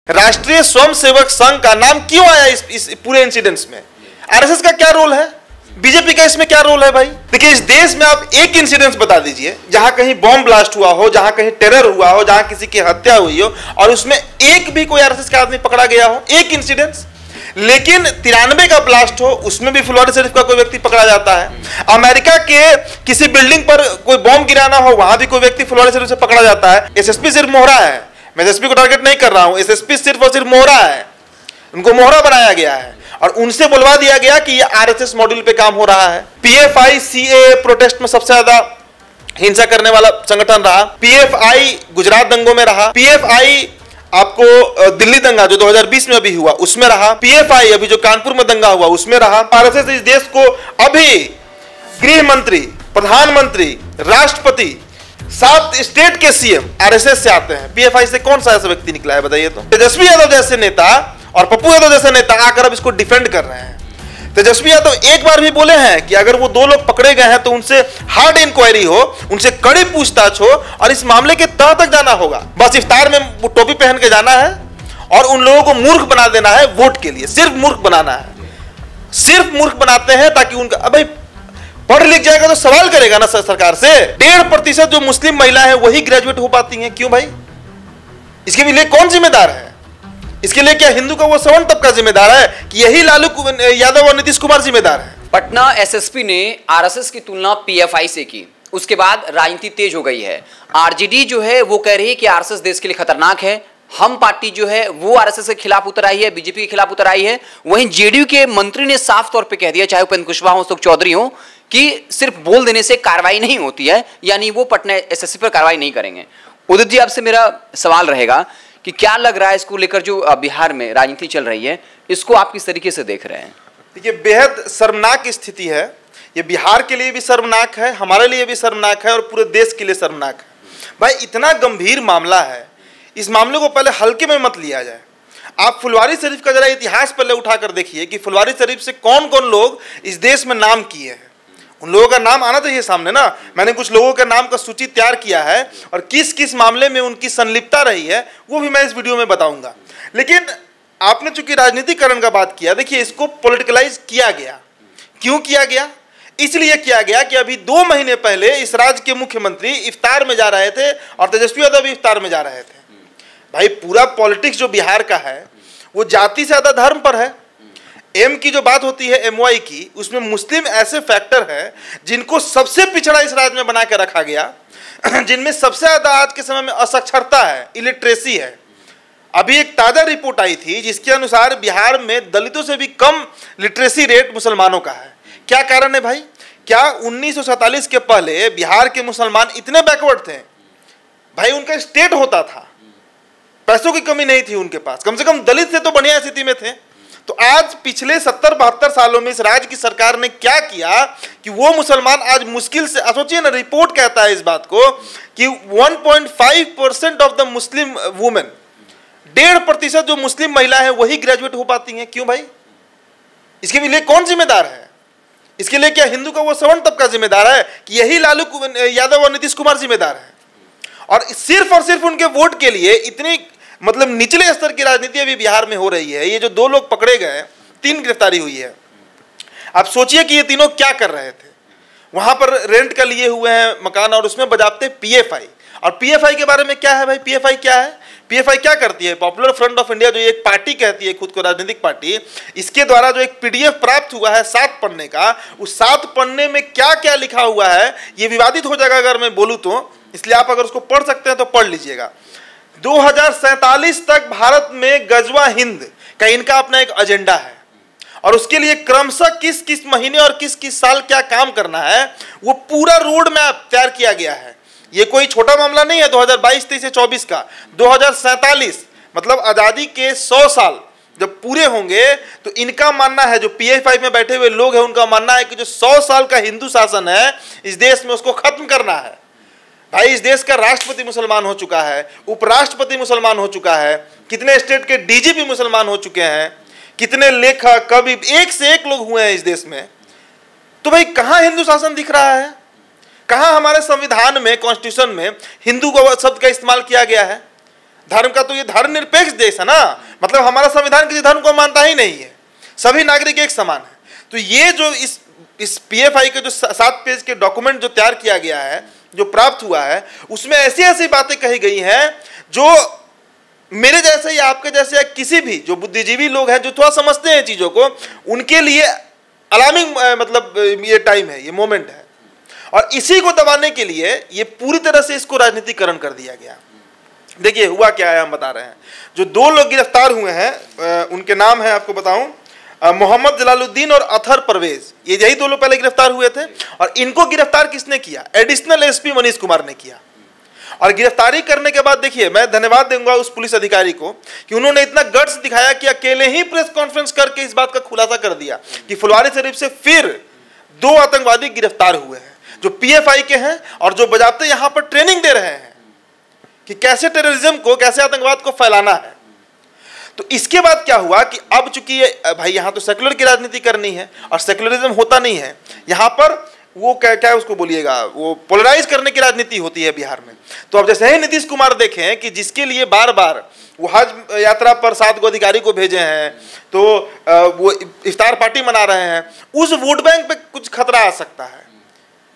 राष्ट्रीय स्वयंसेवक संघ का नाम क्यों आया इस पूरे इंसिडेंट्स में? आरएसएस का क्या रोल है? बीजेपी का इसमें क्या रोल है भाई? देखिए, इस देश में आप एक इंसिडेंस बता दीजिए जहां कहीं बॉम्ब ब्लास्ट हुआ हो, जहां कहीं टेरर हुआ हो, जहां किसी की हत्या हुई हो और उसमें एक भी कोई आरएसएस का आदमी पकड़ा गया हो, एक इंसिडेंस। लेकिन 93 का ब्लास्ट हो, उसमें भी फुलवारी शरीफ का कोई व्यक्ति पकड़ा जाता है। अमेरिका के किसी बिल्डिंग पर कोई बॉम्ब गिराना हो, वहां भी कोई व्यक्ति फुलवारी शरीफ से पकड़ा जाता है। एसएसपी सिर्फ मोहरा है, मैं एसएसपी को टारगेट नहीं कर रहा हूं, एसएसपी सिर्फ और सिर्फ मोहरा है, उनको मोहरा बनाया गया है और उनसे बुलवा दिया गया कि ये आरएसएस मॉड्यूल पे काम हो रहा है। पीएफआई सीए प्रोटेस्ट में सबसे ज्यादा हिंसा करने वाला संगठन रहा, पीएफआई गुजरात दंगों में रहा, पीएफआई आपको दिल्ली दंगा जो 2020 में अभी हुआ उसमें रहा, पीएफआई अभी जो कानपुर में दंगा हुआ उसमें रहा। आरएसएस इस देश को अभी गृह मंत्री, प्रधानमंत्री, राष्ट्रपति, 7 स्टेट के सीएम आरएसएस से आते हैं। पीएफआई से कौन सा ऐसा व्यक्ति निकला है बताइए तो? तेजस्वी यादव जैसे नेता और पप्पू यादव जैसे नेता आकर अब इसको डिफेंड कर रहे हैं। तेजस्वी यादव एक बार भी बोले हैं कि अगर वो 2 लोग पकड़े गए हैं तो उनसे हार्ड इंक्वायरी हो, उनसे कड़ी पूछताछ हो और इस मामले के तह तक जाना होगा। बस इफ्तार में वो टोपी पहन के जाना है और उन लोगों को मूर्ख बना देना है वोट के लिए, सिर्फ मूर्ख बनाना है। सिर्फ मूर्ख बनाते हैं ताकि उनका, अब भाई पढ़ लिख जाएगा तो सवाल करेगा ना सरकार से। 1.5% जो मुस्लिम महिला है वही ग्रेजुएट हो पाती हैं, क्यों भाई? इसके लिए कौन जिम्मेदार है? इसके लिए क्या हिंदू का वो सवर्ण तबका जिम्मेदार है कि यही लालू यादव और नीतीश कुमार जिम्मेदार है? पटना एसएसपी ने आरएसएस की तुलना पीएफआई से की, उसके बाद राजनीति तेज हो गई है। आरजेडी जो है वो कह रही है कि आरएसएस देश के लिए खतरनाक है। हम पार्टी जो है वो आरएसएस के खिलाफ उतर आई है, बीजेपी के खिलाफ उतर आई है। वहीं जेडीयू के मंत्री ने साफ तौर पे कह दिया, चाहे उपेंद्र कुशवाहा हो, अशोक चौधरी हो, कि सिर्फ बोल देने से कार्रवाई नहीं होती है, यानी वो पटना एसएसपी पर कार्रवाई नहीं करेंगे। उदित जी, आपसे मेरा सवाल रहेगा कि क्या लग रहा है इसको लेकर जो बिहार में राजनीति चल रही है, इसको आप किस तरीके से देख रहे हैं? देखिए, बेहद शर्मनाक स्थिति है। ये बिहार के लिए भी शर्मनाक है, हमारे लिए भी शर्मनाक है और पूरे देश के लिए शर्मनाक है। भाई, इतना गंभीर मामला है, इस मामले को पहले हल्के में मत लिया जाए। आप फुलवारी शरीफ का जरा इतिहास पहले उठाकर देखिए कि फुलवारी शरीफ से कौन कौन लोग इस देश में नाम किए हैं। उन लोगों का नाम आना चाहिए सामने ना। मैंने कुछ लोगों के नाम का सूची तैयार किया है और किस किस मामले में उनकी संलिप्तता रही है वो भी मैं इस वीडियो में बताऊंगा। लेकिन आपने चूंकि राजनीतिकरण का बात किया, देखिए इसको पॉलिटिकलाइज किया गया। क्यों किया गया? इसलिए किया गया कि अभी 2 महीने पहले इस राज्य के मुख्यमंत्री इफ्तार में जा रहे थे और तेजस्वी यादव भी इफ्तार में जा रहे थे। भाई, पूरा पॉलिटिक्स जो बिहार का है वो जाति से ज्यादा धर्म पर है। एम की जो बात होती है, एमवाई की, उसमें मुस्लिम ऐसे फैक्टर हैं जिनको सबसे पिछड़ा इस राज्य में बना के रखा गया, जिनमें सबसे ज्यादा आज के समय में असाक्षरता है, इलिटरेसी है। अभी एक ताजा रिपोर्ट आई थी जिसके अनुसार बिहार में दलितों से भी कम लिटरेसी रेट मुसलमानों का है। क्या कारण है भाई? क्या 1947 के पहले बिहार के मुसलमान इतने बैकवर्ड थे? भाई, उनका स्टेट होता था, पैसों की कमी नहीं थी उनके पास, कम से कम दलित से तो बढ़िया स्थिति में थे। तो आज पिछले 70-72 सालों में इस राज्य की सरकार ने क्या किया कि वो मुसलमान आज मुश्किल से, सोचिए ना, रिपोर्ट कहता है इस बात को कि 1.5% ऑफ द मुस्लिम वुमेन, 1.5% जो मुस्लिम महिला है वही ग्रेजुएट हो पाती हैं, क्यों भाई? इसके लिए कौन जिम्मेदार है? इसके लिए क्या हिंदू का वो सवर्ण तबका जिम्मेदार है कि यही लालू यादव और नीतीश कुमार जिम्मेदार है? और सिर्फ उनके वोट के लिए इतनी मतलब निचले स्तर की राजनीति अभी बिहार में हो रही है। ये जो 2 लोग पकड़े गए, 3 गिरफ्तारी हुई है। आप सोचिए कि ये तीनों क्या कर रहे थे। वहां पर रेंट का लिए हुए हैं मकान और उसमें बजाते पीएफआई। और पीएफआई के बारे में क्या है भाई? पीएफआई क्या है? पीएफआई क्या करती है? पॉपुलर फ्रंट ऑफ इंडिया, जो एक पार्टी कहती है खुद को राजनीतिक पार्टी, इसके द्वारा जो एक पीडीएफ प्राप्त हुआ है 7 पन्ने का, उस 7 पन्ने में क्या क्या लिखा हुआ है ये विवादित हो जाएगा अगर मैं बोलूँ तो, इसलिए आप अगर उसको पढ़ सकते हैं तो पढ़ लीजिएगा। 2047 तक भारत में गजवा हिंद का इनका अपना एक एजेंडा है और उसके लिए क्रमशः किस किस महीने और किस किस साल क्या काम करना है वो पूरा रोड मैप तैयार किया गया है। ये कोई छोटा मामला नहीं है 2022, 23 या 24 का। 2047 मतलब आज़ादी के 100 साल जब पूरे होंगे तो इनका मानना है, जो पीएफआई में बैठे हुए लोग हैं उनका मानना है कि जो 100 साल का हिंदू शासन है इस देश में उसको खत्म करना है। भाई, इस देश का राष्ट्रपति मुसलमान हो चुका है, उपराष्ट्रपति मुसलमान हो चुका है, कितने स्टेट के डीजीपी मुसलमान हो चुके हैं, कितने लेखक, कवि, एक से एक लोग हुए हैं इस देश में। तो भाई, कहां हिंदू शासन दिख रहा है? कहां हमारे संविधान में, कॉन्स्टिट्यूशन में हिंदू शब्द का इस्तेमाल किया गया है? धर्म का तो ये धर्मनिरपेक्ष देश है ना, मतलब हमारा संविधान किसी धर्म को मानता ही नहीं है, सभी नागरिक एक समान है। तो ये जो इस PFI के जो 7 पेज के डॉक्यूमेंट जो तैयार किया गया है, जो प्राप्त हुआ है, उसमें ऐसी ऐसी बातें कही गई हैं जो मेरे जैसे या आपके जैसे या किसी भी जो बुद्धिजीवी लोग हैं जो थोड़ा समझते हैं चीज़ों को, उनके लिए अलार्मिंग मतलब ये टाइम है, ये मोमेंट है। और इसी को दबाने के लिए ये पूरी तरह से इसको राजनीतिकरण कर दिया गया। देखिए हुआ क्या है, हम बता रहे हैं। जो 2 लोग गिरफ्तार हुए हैं उनके नाम है, आपको बताऊं, मोहम्मद जलालुद्दीन और अथर परवेज। ये यही 2 लोग पहले गिरफ्तार हुए थे। और इनको गिरफ्तार किसने किया? एडिशनल SP मनीष कुमार ने किया। और गिरफ्तारी करने के बाद देखिए, मैं धन्यवाद दूंगा उस पुलिस अधिकारी को कि उन्होंने इतना गट्स दिखाया कि अकेले ही प्रेस कॉन्फ्रेंस करके इस बात का खुलासा कर दिया कि फुलवारी शरीफ से फिर 2 आतंकवादी गिरफ्तार हुए हैं जो PFI के हैं और जो बजाते यहाँ पर ट्रेनिंग दे रहे हैं कि कैसे टेररिज्म को, कैसे आतंकवाद को फैलाना है। तो इसके बाद क्या हुआ कि अब चूंकि ये भाई यहाँ तो सेकुलर की राजनीति करनी है और सेकुलरिज्म होता नहीं है यहाँ पर, वो क्या उसको बोलिएगा, वो पोलराइज करने की राजनीति होती है बिहार में। तो अब जैसे ही नीतीश कुमार देखें कि जिसके लिए बार बार वो हज यात्रा पर 7 को अधिकारी को भेजे हैं, तो वो इफ्तार पार्टी मना रहे हैं, उस वोट बैंक पे कुछ खतरा आ सकता है।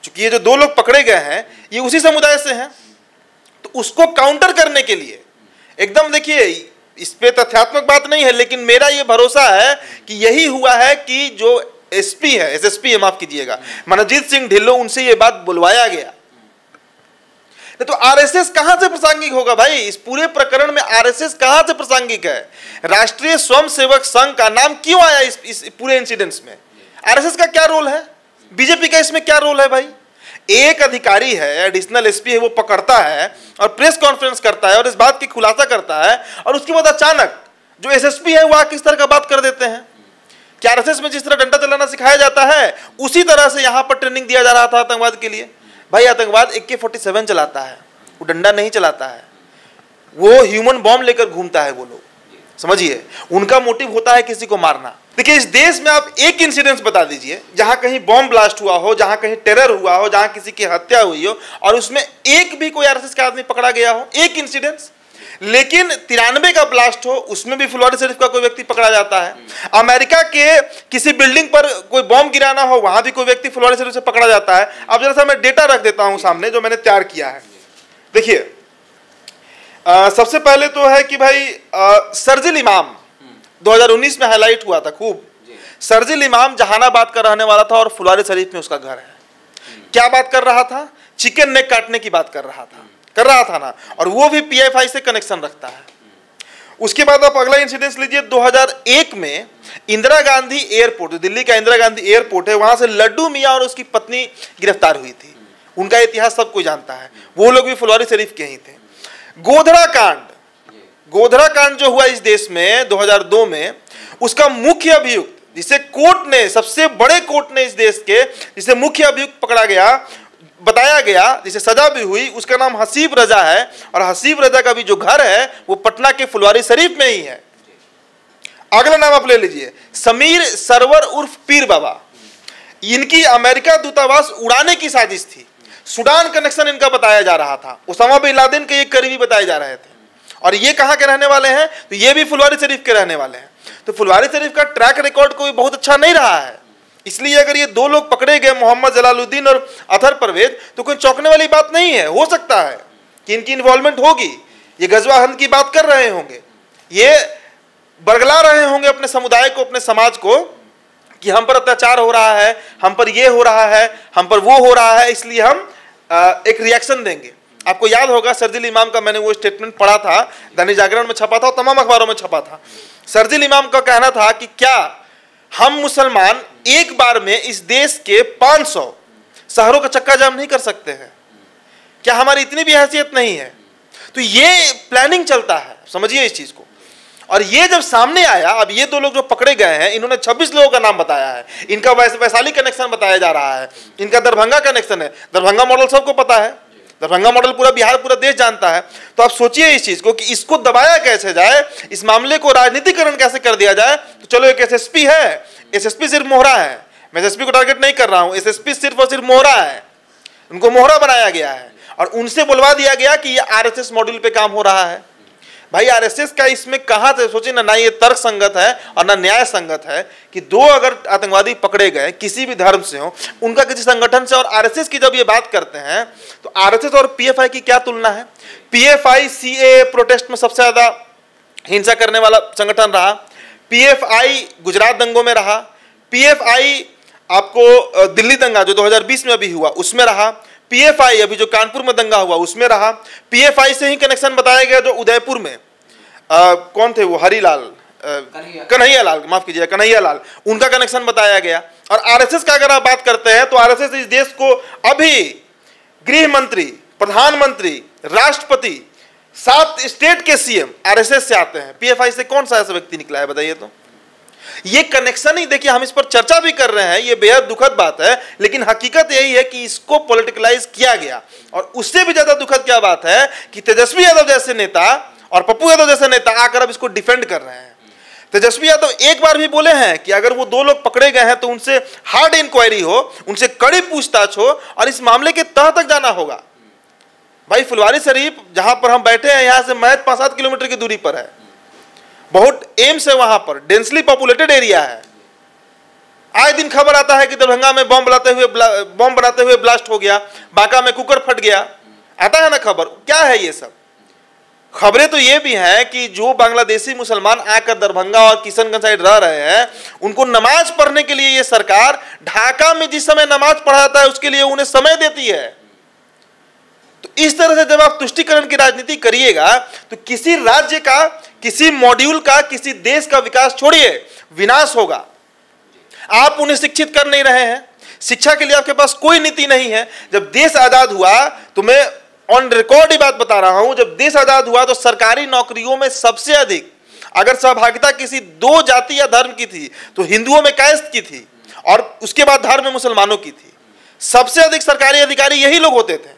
चूंकि ये जो 2 लोग पकड़े गए हैं ये उसी समुदाय से हैं, तो उसको काउंटर करने के लिए एकदम, देखिए इस पे तथ्यात्मक बात नहीं है, लेकिन मेरा ये भरोसा है कि यही हुआ है कि जो SP है, SSP है, माफ कीजिएगा, मनजीत सिंह ढिल्लो, उनसे ये बात बुलवाया गया। तो RSS कहां से प्रासंगिक होगा भाई? इस पूरे प्रकरण में RSS कहां से प्रासंगिक है? राष्ट्रीय स्वयंसेवक संघ का नाम क्यों आया इस पूरे इंसिडेंट्स में? RSS का क्या रोल है? बीजेपी का इसमें क्या रोल है भाई? एक अधिकारी है, एडिशनल SP है, वो पकड़ता है और प्रेस कॉन्फ्रेंस करता है और इस बात की खुलासा करता है, और उसके बाद अचानक जो SSP है वह किस तरह का बात कर देते हैं। क्या RSS में जिस तरह डंडा चलाना सिखाया जाता है उसी तरह से यहाँ पर ट्रेनिंग दिया जा रहा था आतंकवाद के लिए। भाई आतंकवाद AK-47 चलाता है, वो डंडा नहीं चलाता है, वो ह्यूमन बॉम्ब लेकर घूमता है। वो लोग समझिए, उनका मोटिव होता है किसी को मारना। देखिए इस देश में आप एक इंसिडेंस बता दीजिए जहां कहीं बॉम्ब ब्लास्ट हुआ हो, जहां कहीं टेरर हुआ हो, जहां किसी की हत्या हुई हो और उसमें एक भी कोई RSS का आदमी पकड़ा गया हो, एक इंसिडेंस। लेकिन 93 का ब्लास्ट हो, उसमें भी फुलवारी शरीफ का कोई व्यक्ति पकड़ा जाता है। अमेरिका के किसी बिल्डिंग पर कोई बॉम्ब गिराना हो, वहां भी कोई व्यक्ति फुलवारी शरीफ से पकड़ा जाता है। अब जरा सा मैं डेटा रख देता हूं सामने जो मैंने तैयार किया है। देखिए सबसे पहले तो है कि भाई शर्जिल इमाम 2019 में हाईलाइट हुआ था खूब। शर्जिल इमाम जहानाबाद का रहने वाला था और फुलवारी शरीफ में उसका घर है। क्या बात कर रहा था? चिकन नेक काटने की बात कर रहा था ना, और वो भी PFI से कनेक्शन रखता है। उसके बाद आप अगला इंसिडेंस लीजिए। 2001 में इंदिरा गांधी एयरपोर्ट, दिल्ली का इंदिरा गांधी एयरपोर्ट है, वहां से लड्डू मियां और उसकी पत्नी गिरफ्तार हुई थी। उनका इतिहास सब कोई जानता है, वो लोग भी फुलवारी शरीफ के ही थे। गोधरा कांड जो हुआ इस देश में 2002 में, उसका मुख्य अभियुक्त जिसे कोर्ट ने, सबसे बड़े कोर्ट ने इस देश के, जिसे मुख्य अभियुक्त पकड़ा गया, बताया गया, जिसे सजा भी हुई, उसका नाम हसीब रजा है। और हसीब रजा का भी जो घर है वो पटना के फुलवारी शरीफ में ही है। अगला नाम आप ले लीजिए, समीर सरवर उर्फ पीर बाबा। इनकी अमेरिका दूतावास उड़ाने की साजिश थी। सूडान कनेक्शन इनका बताया जा रहा था, उसामा बिन लादेन के एक करीबी बताए जा रहे थे। और ये कहाँ के रहने वाले हैं? तो ये भी फुलवारी शरीफ के रहने वाले हैं। तो फुलवारी शरीफ का ट्रैक रिकॉर्ड कोई बहुत अच्छा नहीं रहा है। इसलिए अगर ये 2 लोग पकड़े गए, मोहम्मद जलालुद्दीन और अथर परवेज, तो कोई चौंकने वाली बात नहीं है। हो सकता है कि इनकी इन्वॉल्वमेंट होगी, ये गजवा हंद की बात कर रहे होंगे, ये बरगला रहे होंगे अपने समुदाय को, अपने समाज को, कि हम पर अत्याचार हो रहा है, हम पर ये हो रहा है, हम पर वो हो रहा है, इसलिए हम एक रिएक्शन देंगे। आपको याद होगा शर्जिल इमाम का मैंने वो स्टेटमेंट पढ़ा था, दैनिक जागरण में छपा था और तमाम अखबारों में छपा था। शर्जिल इमाम का कहना था कि क्या हम मुसलमान एक बार में इस देश के 500 शहरों का चक्का जाम नहीं कर सकते हैं? क्या हमारी इतनी भी हैसियत नहीं है? तो ये प्लानिंग चलता है, समझिए इस चीज को। और ये जब सामने आया, अब ये 2 लोग जो पकड़े गए हैं, इन्होंने 26 लोगों का नाम बताया है। इनका वैशाली कनेक्शन बताया जा रहा है, इनका दरभंगा कनेक्शन है। दरभंगा मॉडल सबको पता है, दरभंगा मॉडल पूरा बिहार, पूरा देश जानता है। तो आप सोचिए इस चीज को कि इसको दबाया कैसे जाए, इस मामले को राजनीतिकरण कैसे कर दिया जाए। तो चलो एक SSP है, SSP सिर्फ मोहरा है, मैं SSP को टारगेट नहीं कर रहा हूं, SSP सिर्फ और सिर्फ मोहरा है, उनको मोहरा बनाया गया है और उनसे बुलवा दिया गया कि ये RSS मॉड्यूल पे काम हो रहा है। भाई आरएसएस का इसमें कहाँ से सोचिए ना ये तर्क संगत है और ना न्याय संगत है कि दो अगर आतंकवादी पकड़े गए किसी भी धर्म से हो, उनका किसी संगठन से, और आरएसएस की जब ये बात करते हैं तो आरएसएस और पीएफआई की क्या तुलना है। पीएफआई सीएए प्रोटेस्ट में सबसे ज्यादा हिंसा करने वाला संगठन रहा, पीएफआई गुजरात दंगों में रहा, पीएफआई आपको दिल्ली दंगा जो 2020 में अभी हुआ उसमें रहा, पीएफआई अभी जो कानपुर में दंगा हुआ उसमें रहा, पीएफआई से ही कनेक्शन बताया गया जो उदयपुर में कौन थे वो हरीलाल कन्हैया लाल, माफ कीजिएगा कन्हैया लाल, उनका कनेक्शन बताया गया। और आरएसएस का अगर आप बात करते हैं तो आरएसएस इस देश को अभी गृह मंत्री, प्रधानमंत्री, राष्ट्रपति, 7 स्टेट के सीएम आरएसएस से आते हैं। पीएफआई से कौन सा ऐसा व्यक्ति निकला है बताइए तो। ये कनेक्शन ही देखिए, हम इस पर चर्चा भी कर रहे हैं, ये बेहद दुखद बात है, लेकिन हकीकत यही है कि इसको पॉलिटिकलाइज किया गया। और उससे भी ज्यादा दुखद क्या बात है कि तेजस्वी यादव जैसे नेता और पप्पू यादव जैसे नेता आकर अब इसको डिफेंड कर रहे हैं। तेजस्वी यादव एक बार भी बोले हैं कि अगर वो 2 लोग पकड़े गए हैं तो उनसे हार्ड इंक्वायरी हो, उनसे कड़ी पूछताछ हो और इस मामले के तह तक जाना होगा। भाई फुलवारी शरीफ जहां पर हम बैठे हैं यहां से महज 5-7 किलोमीटर की दूरी पर है, बहुत एम्स है, वहां पर डेंसली पॉपुलेटेड एरिया है। आए दिन खबर आता है कि दरभंगा में बॉम्ब बनाते हुए ब्लास्ट हो गया, बांका में कुकर फट गया, आता है ना खबर। क्या है ये सब खबरें? तो ये भी हैं कि जो बांग्लादेशी मुसलमान आकर दरभंगा और किशनगंज साइड रह रहे हैं उनको नमाज पढ़ने के लिए ये सरकार ढाका में जिस समय नमाज पढ़ाता है उसके लिए उन्हें समय देती है। तो इस तरह से जब आप तुष्टीकरण की राजनीति करिएगा तो किसी राज्य का, किसी मॉड्यूल का, किसी देश का विकास छोड़िए, विनाश होगा। आप उन्हें शिक्षित कर नहीं रहे हैं, शिक्षा के लिए आपके पास कोई नीति नहीं है। जब देश आजाद हुआ तो मैं ऑन रिकॉर्ड ही बात बता रहा हूं, जब देश आजाद हुआ तो सरकारी नौकरियों में सबसे अधिक अगर सहभागिता किसी 2 जाति या धर्म की थी तो हिंदुओं में कायस्थ की थी और उसके बाद धर्म में मुसलमानों की थी। सबसे अधिक सरकारी अधिकारी यही लोग होते थे।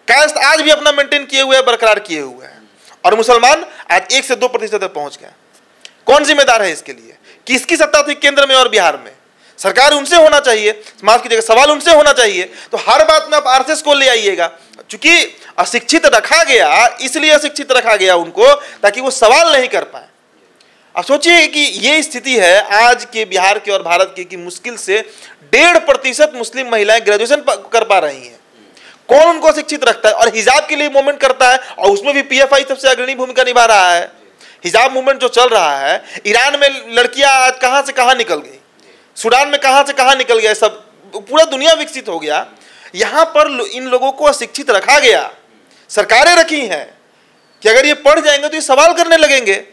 कायस्थ आज भी अपना मेंटेन किए हुए, बरकरार किए हुए हैं, और मुसलमान आज 1 से 2% तक पहुंच गए। कौन जिम्मेदार है इसके लिए? किसकी सत्ता थी केंद्र में और बिहार में? सरकार उनसे होना चाहिए, माफ कीजिएगा सवाल उनसे होना चाहिए। तो हर बात में आप आरएसएस को ले आइएगा। चूंकि अशिक्षित रखा गया, इसलिए अशिक्षित रखा गया उनको ताकि वो सवाल नहीं कर पाए। अब सोचिए कि ये स्थिति है आज के बिहार के और भारत की कि मुश्किल से 1.5% मुस्लिम महिलाएं ग्रेजुएशन कर पा रही हैं। कौन उनको शिक्षित रखता है? और हिजाब के लिए मूवमेंट करता है और उसमें भी पीएफआई सबसे अग्रणी भूमिका निभा रहा है। हिजाब मूवमेंट जो चल रहा है, ईरान में लड़कियां आज कहां से कहां निकल गई, सूडान में कहां से कहां निकल गया, सब पूरा दुनिया विकसित हो गया। यहां पर इन लोगों को अशिक्षित रखा गया, सरकारें रखी हैं कि अगर ये पढ़ जाएंगे तो ये सवाल करने लगेंगे,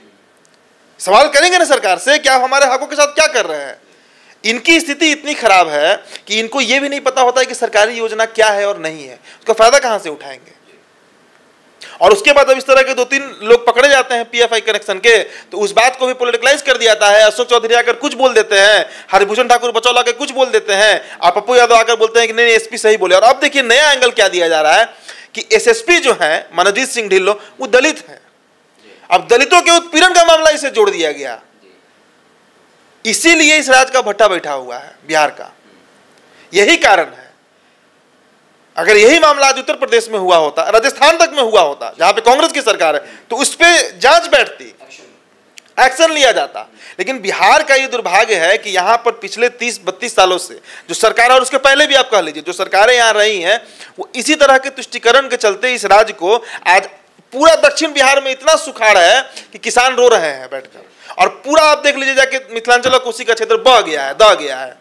सवाल करेंगे ना सरकार से कि आप हमारे हकों के साथ क्या कर रहे हैं। इनकी स्थिति इतनी खराब है कि इनको ये भी नहीं पता होता है कि सरकारी योजना क्या है और नहीं है, उसका फायदा कहां से उठाएंगे। और उसके बाद अब इस तरह के 2-3 लोग पकड़े जाते हैं पीएफआई कनेक्शन के, तो उस बात को भी पॉलिटिकलाइज कर दिया जाता है। अशोक चौधरी आकर कुछ बोल देते हैं, हरिभूषण ठाकुर बचौल आकर कुछ बोल देते हैं, और पप्पू यादव आकर बोलते हैं कि नहीं एसपी सही बोले। और अब देखिए नया एंगल क्या दिया जा रहा है कि एसएसपी जो है मनोजीत सिंह ढिल्लो वो दलित है। अब दलितों के उत्पीड़न का मामला इसे जोड़ दिया गया, इसीलिए इस राज्य का भट्टा बैठा हुआ है बिहार का। यही कारण है। अगर यही मामला आज उत्तर प्रदेश में हुआ होता, राजस्थान तक में हुआ होता जहां पे कांग्रेस की सरकार है, तो उस पर जांच बैठती, एक्शन लिया जाता। लेकिन बिहार का ये दुर्भाग्य है कि यहां पर पिछले 30-32 सालों से जो सरकार, और उसके पहले भी आप कह लीजिए जो सरकारें यहां रही हैं, वो इसी तरह के तुष्टीकरण के चलते इस राज्य को आज पूरा दक्षिण बिहार में इतना सुखाड़ है कि किसान रो रहे हैं बैठकर। और पूरा आप देख लीजिए जाके मिथिलांचल और कोसी का क्षेत्र बह गया है, दह गया है।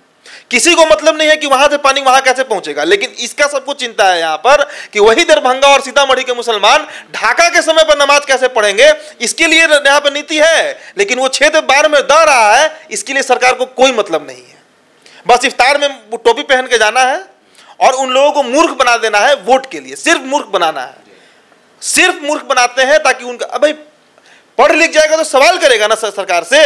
किसी को मतलब नहीं है कि वहां से पानी वहां कैसे पहुंचेगा, लेकिन इसका सबको चिंता है यहां पर कि वही दरभंगा और सीतामढ़ी के मुसलमान ढाका के समय पर नमाज कैसे पढ़ेंगे, इसके लिए यहां पर नीति है। लेकिन वो क्षेत्र बाढ़ में दह रहा है, इसके लिए सरकार को कोई मतलब नहीं है। बस इफ्तार में टोपी पहन के जाना है और उन लोगों को मूर्ख बना देना है वोट के लिए, सिर्फ मूर्ख बनाना है। सिर्फ मूर्ख बनाते हैं ताकि उनका, अब भाई पढ़ लिख जाएगा तो सवाल करेगा ना सरकार से,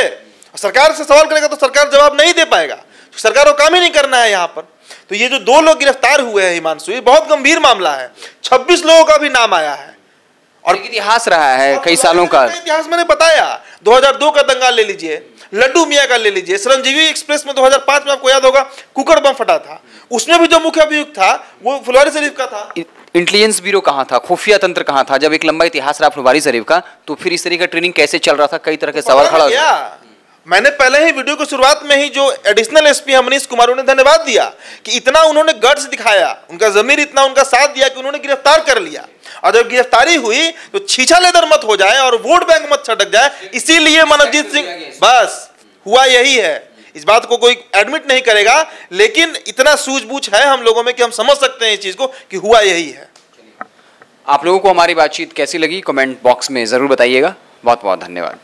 सरकार से सवाल करेगा तो सरकार जवाब नहीं दे पाएगा, सरकार को काम ही नहीं करना है यहाँ पर। तो ये जो 2 लोग गिरफ्तार हुए हैं हिमांशु, ये बहुत गंभीर मामला है। 26 लोगों का भी नाम आया है और इतिहास रहा है कई सालों का इतिहास मैंने बताया। 2002 का दंगा ले लीजिए, लड्डू मियाँ का ले लीजिए, श्रमजीवी एक्सप्रेस में 2005 में आपको याद होगा कुकर बम फटा था, उसमें भी जो मुख्य अभियुक्त था वो फुलवारी शरीफ का था। इंटेलिजेंस ब्यूरो कहाँ था, खुफिया तंत्र कहाँ था? जब एक लंबा इतिहास रहा फुलवारी शरीफ का, तो फिर इस तरह का ट्रेनिंग कैसे चल रहा था? कई तरह के सवाल खड़ा हो गया। मैंने पहले ही वीडियो की शुरुआत में ही जो एडिशनल एसपी मनीष कुमार उन्हें धन्यवाद दिया कि इतना उन्होंने गट्स दिखाया, उनका जमीर इतना उनका साथ दिया कि उन्होंने गिरफ्तार कर लिया। और जब गिरफ्तारी हुई तो छीछा लेदर मत हो जाए और वोट बैंक मत छटक जाए, इसीलिए मनोजीत सिंह, बस हुआ यही है। इस बात को कोई एडमिट नहीं करेगा, लेकिन इतना सूझबूझ है हम लोगों में कि हम समझ सकते हैं इस चीज को कि हुआ यही है। आप लोगों को हमारी बातचीत कैसी लगी कमेंट बॉक्स में जरूर बताइएगा। बहुत बहुत धन्यवाद।